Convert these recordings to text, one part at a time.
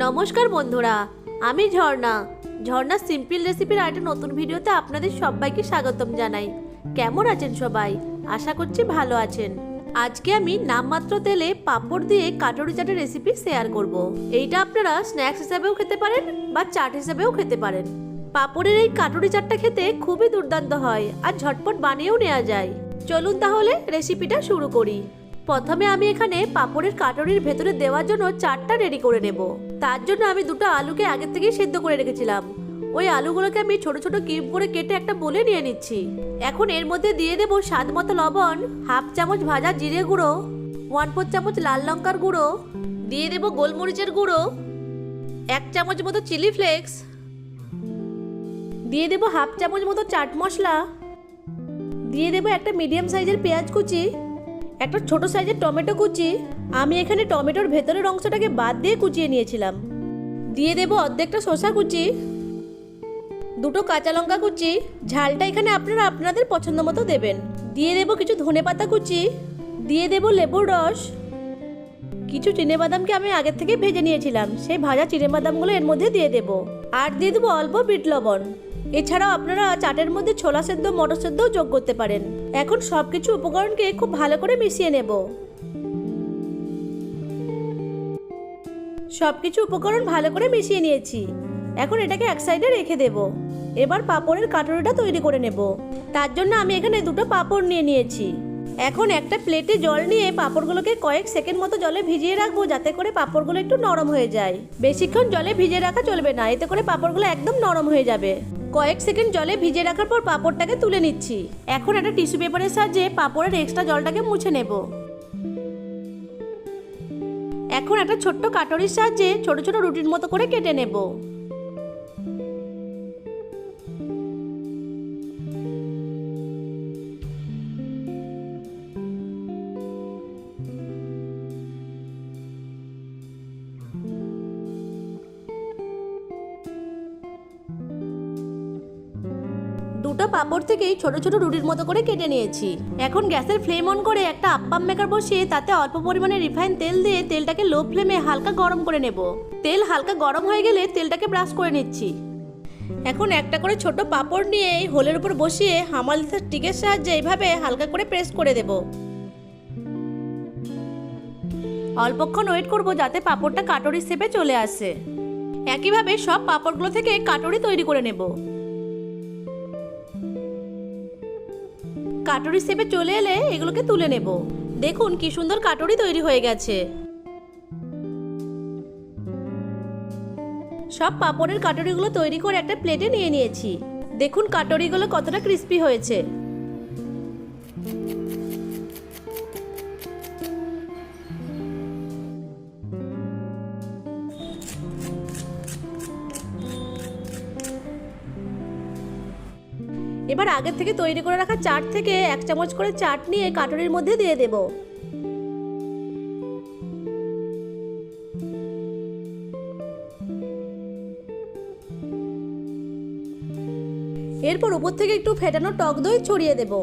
নমস্কার বন্ধুরা, আমি ঝর্ণা সিম্পল রেসিপির একটা নতুন ভিডিওতে আপনাদের সবাইকে স্বাগতম জানাই। কেমন আছেন সবাই? আশা করছি ভালো আছেন। আজকে আমি নামমাত্র তেলে পাঁপড় দিয়ে কাটুরি চাটের রেসিপি শেয়ার করব। এইটা আপনারা স্ন্যাক্স হিসেবেও খেতে পারেন বা চাট হিসেবেও খেতে পারেন। পাঁপড়ের এই কাটুরি চাটটা খেতে খুবই দুর্দান্ত হয় আর ঝটপট বানিয়েও নেওয়া যায়। চলুন তাহলে রেসিপিটা শুরু করি। প্রথমে আমি এখানে পাঁপড়ের কাটুরির ভেতরে দেওয়ার জন্য চাটটা রেডি করে নেব। তার জন্য আমি দুটো আলুকে আগে থেকেই সেদ্ধ করে রেখেছিলাম। ওই আলুগুলোকে আমি ছোট ছোট কিউব করে কেটে একটা বলে নিয়ে নিচ্ছি। এখন এর মধ্যে দিয়ে দেব স্বাদ মতো লবণ, হাফ চামচ ভাজা জিরে গুঁড়ো, 1/4 চামচ লাল লঙ্কার গুঁড়ো, দিয়ে দেব গোলমরিচের গুঁড়ো, 1 চামচ মতো চিলি ফ্লেক্স, দিয়ে দেব হাফ চামচ মতো চাট মশলা, দিয়ে দেব একটা মিডিয়াম সাইজের পেঁয়াজ কুচি, একটা ছোট সাইজের টমেটো কুচি। আমি এখানে টমেটোর ভেতরের অংশটাকে বাদ দিয়ে কুচিয়ে নিয়েছিলাম। দিয়ে দেব অর্ধেকটা শসা কুচি, দুটো কাঁচা লঙ্কা কুচি। ঝালটা এখানে আপনারা আপনাদের পছন্দ মতো দেবেন। দিয়ে দেব কিছু ধনেপাতা কুচি, দিয়ে দেব লেবুর রস, কিছু চিনেবাদামকে আমি আগে থেকে ভেজে নিয়েছিলাম, সেই ভাজা চিনেবাদামগুলো এর মধ্যে দিয়ে দেব। আর দিয়ে দেবো অল্প বিট লবণ। এছাড়াও আপনারা চাটের মধ্যে ছোলা সেদ্ধ, মটর সেদ্ধও যোগ করতে পারেন। এখন সবকিছু উপকরণকে খুব ভালো করে মিশিয়ে নেব। সবকিছু উপকরণ ভালো করে মিশিয়ে নিয়েছি। এখন এটাকে এক সাইডে রেখে দেব। এবার পাঁপড়ের কাটুরিটা তৈরি করে নেব। তার জন্য আমি এখানে দুটো পাঁপড় নিয়ে নিয়েছি। এখন একটা প্লেটে জল নিয়ে পাঁপড়গুলোকে কয়েক সেকেন্ড মতো জলে ভিজিয়ে রাখবো, যাতে করে পাঁপড়গুলো একটু নরম হয়ে যায়। বেশিক্ষণ জলে ভিজিয়ে রাখা চলবে না, এতে করে পাঁপড়গুলো একদম নরম হয়ে যাবে। কয়েক সেকেন্ড জলে ভিজিয়ে রাখার পর পাঁপড়টাকে তুলে নিচ্ছি। এখন একটা টিস্যু পেপারের সাহায্যে পাঁপড়ের এক্সট্রা জলটাকে মুছে নেব। এখন একটা ছোট্ট কাটুরির সাহায্যে ছোট ছোট রুটির মতো করে কেটে নেব। দুটো পাঁপড় থেকেই ছোট ছোট রুটির মতো করে কেটে নিয়েছি। এখন গ্যাসের ফ্লেম অন করে একটা আপ্পাম মেকার বসিয়ে তাতে অল্প পরিমাণে রিফাইন তেল দিয়ে তেলটাকে লো ফ্লেমে হালকা গরম করে নেব। তেল হালকা গরম হয়ে গেলে তেলটাকে ব্রাশ করে নিচ্ছি। এখন একটা করে ছোট পাঁপড় নিয়ে এই হোলের উপর বসিয়ে হামালদিস্তার স্টিকের সাহায্যে এইভাবে হালকা করে প্রেস করে দেব। অল্পক্ষণ ওয়েট করব যাতে পাঁপড়টা কাটুরির শেপে চলে আসে। একইভাবে সব পাঁপড়গুলো থেকে কাটুরি তৈরি করে নেব। কাটুরি শেপে চলে এলে এগুলোকে তুলে নেব। দেখুন কি সুন্দর কাটুরি তৈরি হয়ে গেছে। সব পাঁপড়ের কাটুরিগুলো তৈরি করে একটা প্লেটে নিয়ে নিয়েছি। দেখুন কাটুরিগুলো কতটা ক্রিস্পি হয়েছে। এবার আগে থেকে তৈরি করে রাখা চাট থেকে 1 চামচ করে চাট নিয়ে কাটুরির মধ্যে দিয়ে দেব। এরপর উপর থেকে একটু ফেটানো টক দই ছড়িয়ে দেব।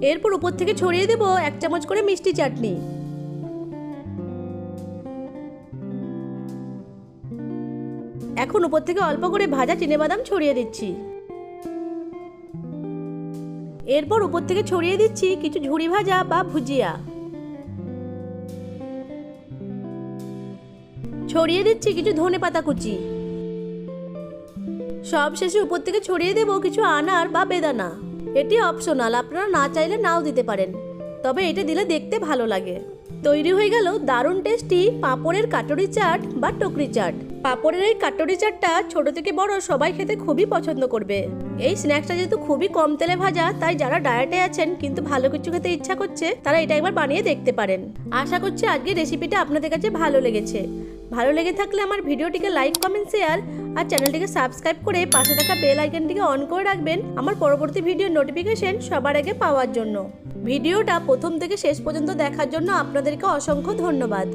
এরপর উপর থেকে ছড়িয়ে দেব 1 চামচ করে মিষ্টি চাটনি। এখন উপর থেকে অল্প করে ভাজা চিনেবাদাম ছড়িয়ে দিচ্ছি। এরপর উপর থেকে ছড়িয়ে দিচ্ছি কিছু ঝুরি ভাজা বা ভুজিয়া। ছড়িয়ে দিচ্ছি কিছু ধনেপাতা কুচি। সব শেষে উপর থেকে ছড়িয়ে দেব কিছু আনার বা বেদানা। এটি অপশনাল, আপনারা না চাইলে নাও দিতে পারেন, তবে এটা দিলে দেখতে ভালো লাগে। তৈরি হয়ে গেল দারুণ টেস্টি পাঁপড়ের কাটুরি চাট বা টকরি চাট। পাঁপড়ের এই কাটুরি চাটটা ছোট থেকে বড় সবাই খেতে খুবই পছন্দ করবে। এই স্ন্যাক্সটা যেহেতু খুবই কম তেলে ভাজা, তাই যারা ডায়েটে আছেন কিন্তু ভালো কিছু খেতে ইচ্ছা করছে তারা এটা একবার বানিয়ে দেখতে পারেন। আশা করছি আজকের রেসিপিটা আপনাদের কাছে ভালো লেগেছে। ভালো লেগে থাকলে আমার ভিডিওটিকে লাইক, কমেন্ট, শেয়ার আর চ্যানেলটিকে সাবস্ক্রাইব করে পাশে থাকা বেল আইকনটিকে অন করে রাখবেন আমার পরবর্তী ভিডিও নোটিফিকেশন সবার আগে পাওয়ার জন্য। ভিডিওটা প্রথম থেকে শেষ পর্যন্ত দেখার জন্য আপনাদেরকে অসংখ্য ধন্যবাদ।